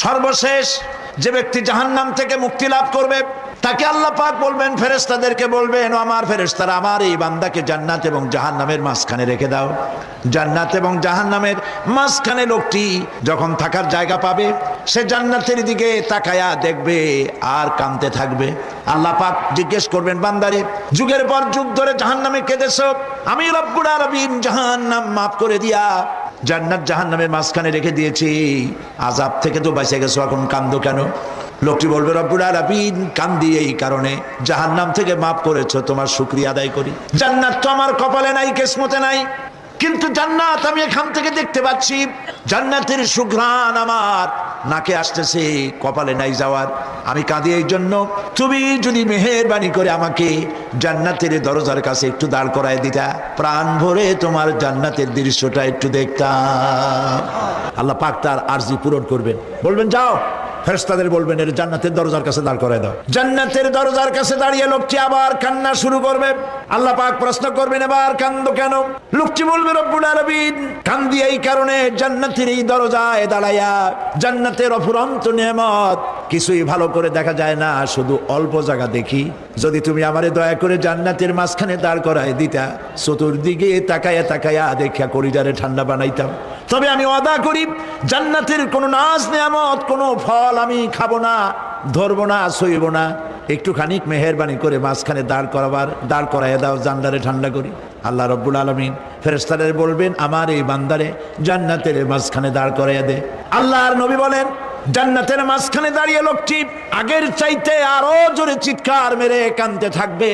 সর্বশেষ যে ব্যক্তি জাহান্নাম থেকে মুক্তি লাভ করবে তাকে আল্লাহ পাক বলবেন, ফেরেশতাদেরকে বলবেন, ও আমার ফেরেশতারা, আমার এই বান্দাকে জান্নাত এবং জাহান্নামের মাঝখানে রেখে দাও। জান্নাত এবং জাহান্নামের মাঝখানে লোকটি যখন থাকার জায়গা পাবে, সে জান্নাতের দিকে তাকায়া দেখবে আর কাঁদতে থাকবে। আল্লাহ পাক জিজ্ঞেস করবেন, বান্দারে, যুগের পর যুগ ধরে জাহান্নামে কেঁদেছ, আমি রব্বুল আলামিন জাহান্নাম মাফ করে দিয়া জান্নাত জাহান্নামের মাঝখানে রেখে দিয়েছি, আযাব থেকে তো বেঁচে গেছো, এখন কান্দো কেন? লোকটি বলবে, রব্বুল আলামিন কান্দি এই কারণে, জাহান্নাম থেকে মাফ করেছো, তোমার শুকরিয়া আদায় করি। জান্নাত তো আমার কপালে নাই, কিসমতে নাই, কিন্তু জান্নাত আমি এখান থেকে দেখতে পাচ্ছি, জান্নাতের সুঘ্রাণ আমার নাকে আসতেছে, কপালে নাই যাওয়ার। আমি কাঁদি এই জন্য, তুমি যদি মেহেরবানি করে আমাকে জান্নাতের দরজার কাছে একটু দাঁড় করায় দিতা, প্রাণ ভরে তোমার জান্নাতের দৃশ্যটা একটু দেখতাম। আল্লাহ পাক তার আরজি পূরণ করবেন, বলবেন যাও, ফেরেশতাদের বলবেন এর জান্নাতের দরজার কাছে দাঁড় করায় দাও। জান্নাতের দরজার কাছে দাঁড়িয়ে লোকটি আবার কান্না শুরু করবে। আল্লাহ পাক প্রশ্ন করবেন, এবার কান্দো কেন? লোকটি বলবে, রব্বুল আলামিন কান্দি এই কারণে, জান্নাতের এই দরজায় দাঁড়াইয়া জান্নাতের অফুরন্ত নেয়ামত কিছুই ভালো করে দেখা যায় না, শুধু অল্প জায়গা দেখি। যদি তুমি আমারে দয়া করে জান্নাতের মাঝখানে দাঁড় করায় দিতা, চতুর্দিকে তাকায়া তাকায়া দেখা কলিজারে ঠান্ডা বানাইতাম। তবে আমি ওয়াদা করি, জান্নাতের কোনো নাজ নেয়ামত, কোনো ফল আমি খাবো না, ধরবো না, সইব না। একটুখানি মেহেরবানি করে মাঝখানে দাঁড় করাইয়া দাও, জান্নারে ঠান্ডা করি। আল্লাহ রব্বুল আলামিন ফেরেশতাদের বলবেন, আমার এই বান্দারে জান্নাতের মাঝখানে দাঁড় করাইয়া দে। আল্লাহর নবী বলেন, জান্নাতের মাঝখানে দাঁড়িয়ে লোকটি আগের চাইতে আরো জোরে চিৎকার মেরে কাঁদতে থাকবে।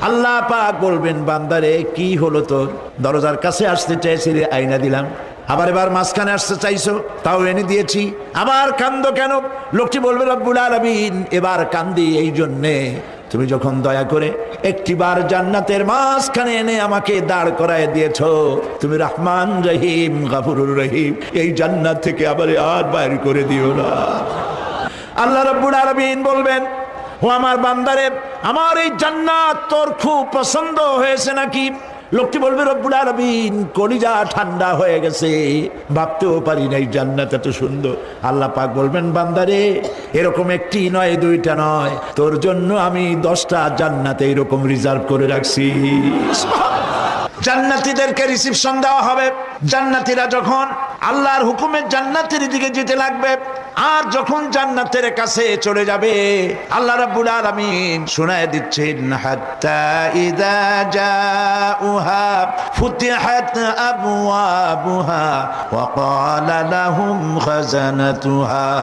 আল্লাহ পাক বলবেন, বান্দারে কি হলো তোর? দরজার কাছে আসতে চাইছিলে, আইনা দিলাম। এবার মাঝখানে আসতে চাইছো, তাও এনে দিয়েছি, আবার কান্দো কেন? লোকটি বলবে, রব্বুল আলামিন এবার কান্দি এই জন্যে, তুমি যখন দয়া করে একটিবার জান্নাতের মাঝখানে এনে আমাকে দাঁড় করায় দিয়েছো, তুমি রহমান রহিম গফুরুর রহিম, এই জান্নাত থেকে আবার আর বাইর করে দিও না। আল্লাহ রব্বুল আলামিন বলবেন, ও আমার বান্দারে, আমার এই জান্নাত তোর খুব পছন্দ হয়েছে নাকি? লোকটি বলবে, রব্বুল আলামিন কলিজা ঠান্ডা হয়ে গেছে, ভাবতেও পারি নাই জান্নাত এত সুন্দর। আল্লাহ পাক বলবেন, বান্দারে, এরকম একটি নয়, দুইটা নয়, তোর জন্য আমি 10টা জান্নাত এইরকম রিজার্ভ করে রাখছি। জান্নাতীদেরকে রিসিপশন দেওয়া হবে। জান্নাতীরা যখন আল্লাহর হুকুমে জান্নাতের দিকে যেতে লাগবে, আর যখন জান্নাতের কাছে চলে যাবে, আল্লাহ রাব্বুল আলামিন শোনায় দিচ্ছেন, হাত্তা ইযা জাউহা ফুতিহাত আবওয়াবুহা ওয়া ক্বালা লাহুম খাজানাতুহা